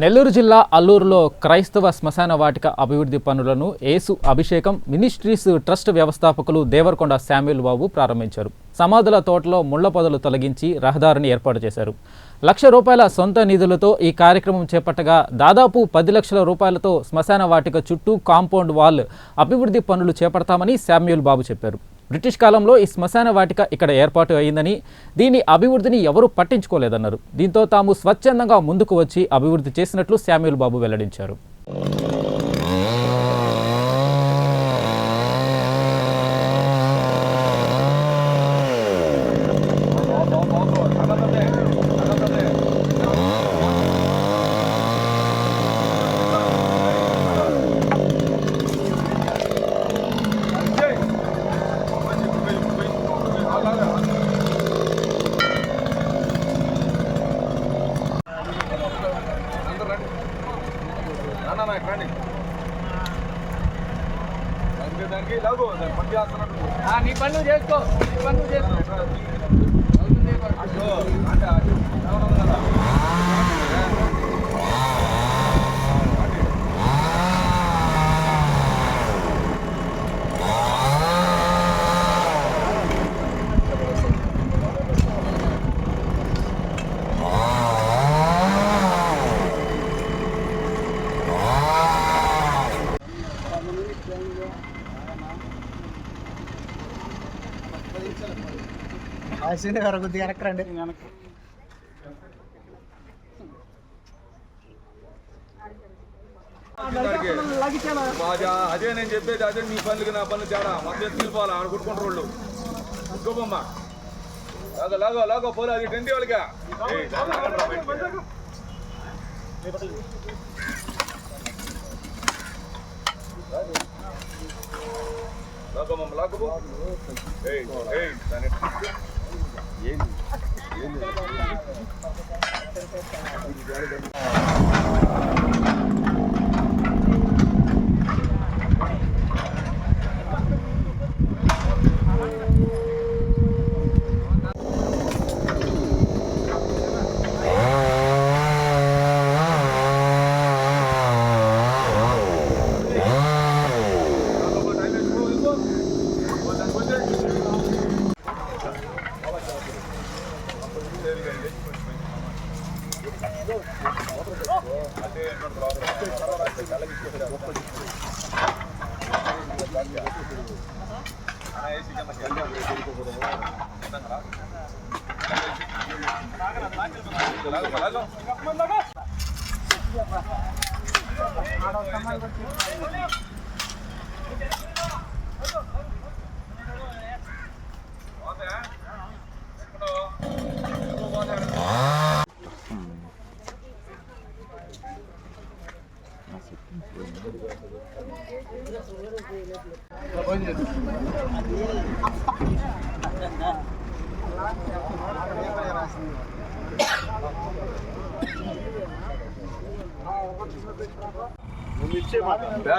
నెల్లూరు జిల్లా అల్లూరులో క్రైస్తవ శ్మశాన వాటిక అభివృద్ధి పనులను యేసు అభిషేకం మినిస్ట్రీస్ ట్రస్ట్ వ్యవస్థాపకులు దేవరకొండ శామ్యూల్ బాబు ప్రారంభించారు. సమాధుల తోటలో ముళ్ల పొదలు తొలగించి రహదారిని ఏర్పాటు చేశారు. ₹1,00,000 సొంత నిధులతో ఈ కార్యక్రమం చేపట్టగా దాదాపు 10 లక్షల రూపాయలతో శ్మశాన వాటిక చుట్టూ కాంపౌండ్ వాల్ అభివృద్ధి పనులు చేపడతామని శామ్యూల్ బాబు చెప్పారు. బ్రిటిష్ కాలంలో ఈ శ్మశాన వాటిక ఇక్కడ ఏర్పాటు అయిందని, దీని అభివృద్ధిని ఎవరూ పట్టించుకోలేదన్నారు. దీంతో తాము స్వచ్ఛందంగా ముందుకు వచ్చి అభివృద్ధి చేసినట్లు శామ్యూల్ బాబు వెల్లడించారు. నీ పనులు చేసుకో. కొద్దిగా వెనక్రండి. అదే నేను చెప్పేది, అదే మీ పనులకి నా పనులు తేడా. మొత్తం తీసుకోవాలి ఆడుకుంటుకుంటారు వాళ్ళు. ఇంకోబమ్మా లాగో లాగో పోలే, అది టెంటి వాళ్ళగా లాగోమ్మ లాగో.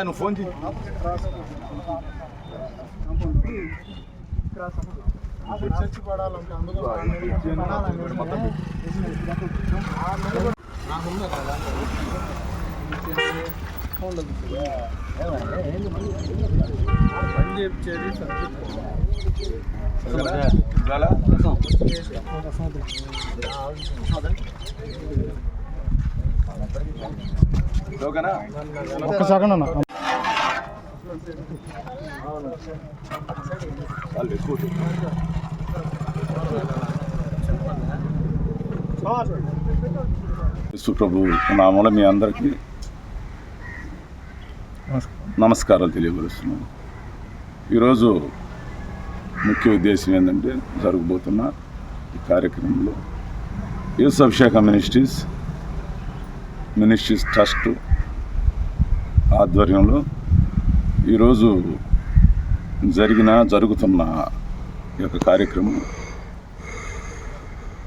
నువ్వు ఫోన్ చేయి. చర్చి పడాలంటే అందులో ఒక్క సెకండ్ అన్న. యేసుప్రభు నామములో మీ అందరికీ నమస్కారాలు తెలియపరుస్తున్నాను. ఈరోజు ముఖ్య ఉద్దేశం ఏంటంటే, జరగబోతున్న ఈ కార్యక్రమంలో యేసు అభిషేక మినిస్ట్రీస్ ట్రస్ట్ ఆధ్వర్యంలో ఈరోజు జరుగుతున్న ఈ యొక్క కార్యక్రమం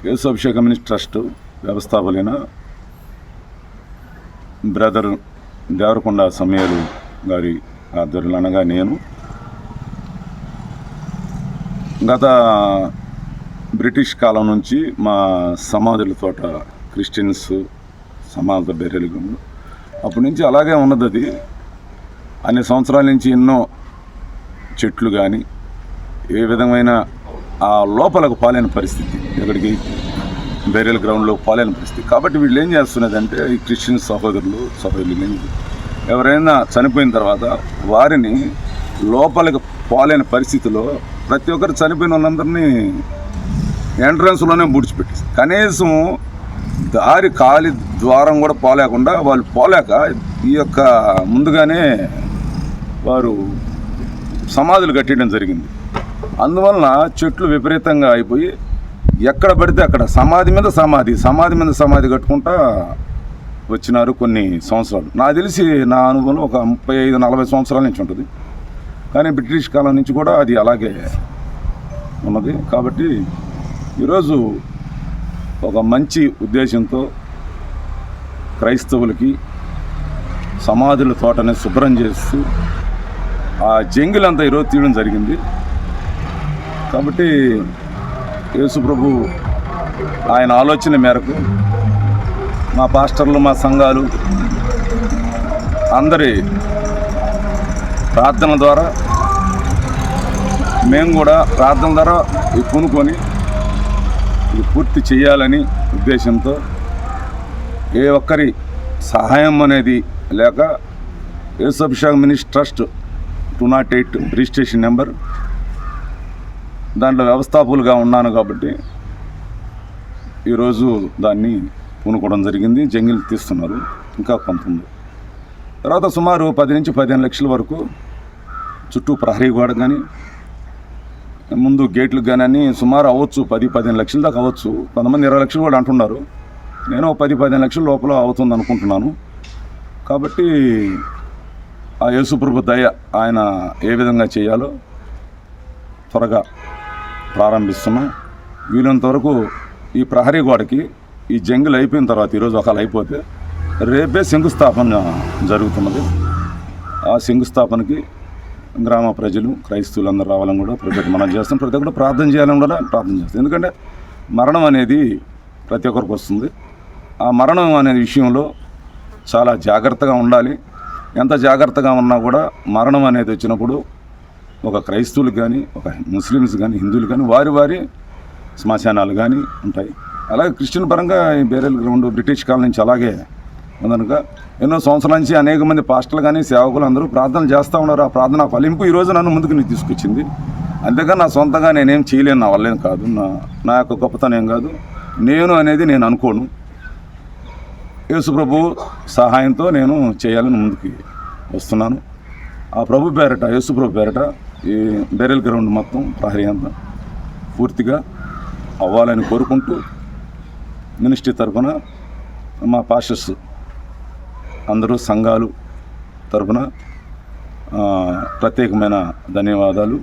యేసు అభిషేక మినిస్ట్రీ ట్రస్ట్ వ్యవస్థాపకులైన బ్రదర్ దేవరకొండ శామ్యూల్ గారి ఆధ్వర్యంలో, అనగా నేను గత బ్రిటిష్ కాలం నుంచి మా సమాధుల తోట క్రిస్టియన్స్ సమాధుల బెరియల్ గ్రౌండ్. అప్పటి నుంచి అలాగే ఉన్నది. అది అన్ని సంవత్సరాల నుంచి ఎన్నో చెట్లు కానీ ఏ విధమైన ఆ లోపలకు పాలైన పరిస్థితి, ఎక్కడికి బెరియల్ గ్రౌండ్లో పాలైన పరిస్థితి. కాబట్టి వీళ్ళు ఏం చేస్తున్నదంటే ఈ క్రిస్టియన్ సహోదరులు ఎవరైనా చనిపోయిన తర్వాత వారిని లోపలికి పాలైన పరిస్థితిలో ప్రతి ఒక్కరు చనిపోయిన వాళ్ళందరినీ ఎంట్రన్స్లోనే పూడ్చిపెట్టేసి కనీసం దారి ఖాళీ ద్వారం కూడా పోలేకుండా వాళ్ళు పోలేక ఈ యొక్క ముందుగానే వారు సమాధులు కట్టడం జరిగింది. అందువలన చెట్లు విపరీతంగా అయిపోయి ఎక్కడ పడితే అక్కడ సమాధి మీద సమాధి కట్టుకుంటా వచ్చినారు కొన్ని సంవత్సరాలు. నాకు తెలిసి నా అనుభవంలో ఒక 35-40 సంవత్సరాల నుంచి ఉంటుంది. కానీ బ్రిటిష్ కాలం నుంచి కూడా అది అలాగే ఉన్నది. కాబట్టి ఈరోజు ఒక మంచి ఉద్దేశంతో క్రైస్తవులకి సమాధుల తోటని శుభ్రం చేస్తూ ఆ జంగిలంతా ఈరోజు తీయడం జరిగింది. కాబట్టి యేసు ప్రభు ఆయన ఆలోచన మేరకు మా పాస్టర్లు, మా సంఘాలు అందరి ప్రార్థన ద్వారా మేము కూడా ప్రార్థన ద్వారా పూనుకొని ఇది పూర్తి చేయాలని ఉద్దేశంతో ఏ ఒక్కరి సహాయం అనేది లేక Yesu Abhishek ministry trust 208 registration number దాంట్లో వ్యవస్థాపకులుగా ఉన్నాను. కాబట్టి ఈరోజు దాన్ని పూనుకోవడం జరిగింది. జంగిల్ తీస్తున్నారు, ఇంకా కొంత ఉంది. తర్వాత సుమారు 10 నుంచి 15 లక్షల వరకు చుట్టూ ప్రహరీ గోడ కానీ ముందు గేట్లకు కానీ సుమారు అవ్వచ్చు 10-15 లక్షల దాకా అవ్వచ్చు. కొంతమంది 20 లక్షలు కూడా అంటున్నారు. నేను 10-15 లక్షల లోపల అవుతుంది అనుకుంటున్నాను. కాబట్టి ఆ యేసుప్రభు దయ ఆయన ఏ విధంగా చేయాలో త్వరగా ప్రారంభిస్తున్నాం. వీలంత వరకు ఈ ప్రహరీ గోడకి ఈ జంగిల్ అయిపోయిన తర్వాత ఈరోజు ఒకవేళ అయిపోతే రేపే శంకుస్థాపన జరుగుతున్నది. ఆ శంకుస్థాపనకి గ్రామ ప్రజలు, క్రైస్తవులు అందరూ రావాలని కూడా ప్రతి ఒక్కరు మనం చేస్తాం. ప్రతి ఒక్కరు ప్రార్థన చేయాలని కూడా ప్రార్థన చేస్తాం. ఎందుకంటే మరణం అనేది ప్రతి ఒక్కరికి వస్తుంది. ఆ మరణం అనే విషయంలో చాలా జాగ్రత్తగా ఉండాలి. ఎంత జాగ్రత్తగా ఉన్నా కూడా మరణం అనేది వచ్చినప్పుడు ఒక క్రైస్తవులకు కానీ, ఒక ముస్లిమ్స్ కానీ, హిందువులు కానీ వారి శ్మశానాలు కానీ ఉంటాయి. అలాగే క్రిస్టియన్ పరంగా ఈ బెరియల్ గ్రౌండ్ బ్రిటిష్ కాలం నుంచి అలాగే ఉందనుక ఎన్నో సంవత్సరాల నుంచి అనేక మంది పాస్టర్లు కానీ సేవకులు అందరూ ప్రార్థన చేస్తూ ఉన్నారు. ఆ ప్రార్థన ఫలింపు ఈరోజు నన్ను ముందుకు తీసుకొచ్చింది. అంతేగా నా సొంతంగా నేనేం చేయలేను, నా వల్లేం కాదు, నా యొక్క గొప్పతనం ఏం కాదు, నేను అనేది నేను అనుకోను. యేసుప్రభు సహాయంతో నేను చేయాలని ముందుకు వస్తున్నాను. ఆ ప్రభు పేరట, యేసుప్రభు పేరట ఈ బెరియల్ గ్రౌండ్ మొత్తం ప్రహరీ అంతా పూర్తిగా అవ్వాలని కోరుకుంటూ మినిస్ట్రీ తరఫున మా పాస్టర్స్ అందరూ సంఘాలు తరఫున ప్రత్యేకమైన ధన్యవాదాలు,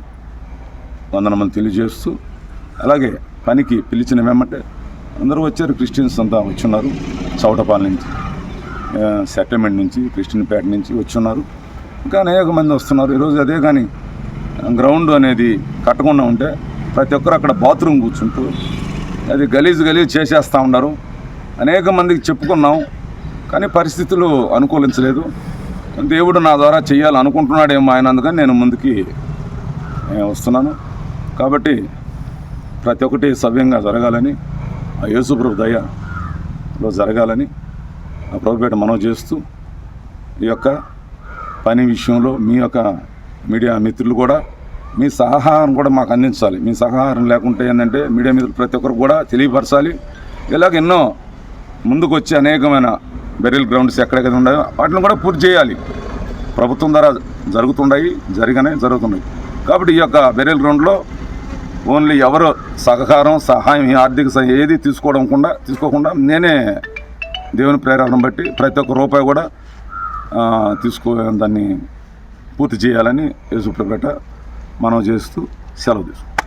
వందనములు తెలియజేస్తూ, అలాగే పనికి పిలిచిన వెంబటే అందరూ వచ్చారు. క్రిస్టియన్స్ అంతా వచ్చున్నారు. చౌటపాల నుంచి, సెటిల్మెంట్ నుంచి, క్రిస్టియన్పేట నుంచి వచ్చున్నారు. ఇంకా అనేక మంది వస్తున్నారు. ఈరోజు అదే కానీ గ్రౌండ్ అనేది కట్టకుండా ఉంటే ప్రతి ఒక్కరు అక్కడ బాత్రూమ్ కూర్చుంటూ అది గలీజ్ చేసేస్తూ ఉన్నారు. అనేక మందికి చెప్పుకున్నాం, కానీ పరిస్థితులు అనుకూలించలేదు. దేవుడు నా ద్వారా చేయాలనుకుంటున్నాడేమో ఆయన, అందుకని నేను ముందుకి వస్తున్నాను. కాబట్టి ప్రతి ఒక్కటి సవ్యంగా జరగాలని, ఆ యేసుప్రభు దయలో జరగాలని ఆ ప్రభుపేట మనవి చేస్తూ, ఈ యొక్క పని విషయంలో మీ యొక్క మీడియా మిత్రులు కూడా మీ సహకారం కూడా మాకు అందించాలి. మీ సహకారం లేకుంటే ఏంటంటే మీడియా మిత్రులు ప్రతి ఒక్కరు కూడా తెలియపరచాలి. ఇలాగ ఎన్నో ముందుకు వచ్చి అనేకమైన బెరియల్ గ్రౌండ్స్ ఎక్కడెక్కడ ఉన్నాయో వాటిని కూడా పూర్తి చేయాలి. ప్రభుత్వం ద్వారా జరుగుతున్నాయి. కాబట్టి ఈ యొక్క బెరియల్ గ్రౌండ్లో ఓన్లీ ఎవరు సహాయం ఆర్థిక సహాయం ఏది తీసుకోకుండా నేనే దేవుని ప్రేరణ బట్టి ప్రతి ఒక్క రూపాయి కూడా దాన్ని పూర్తి చేయాలని యేసుప్రభుపేట మనం చేస్తూ సెలవు తీసుకుంటాం.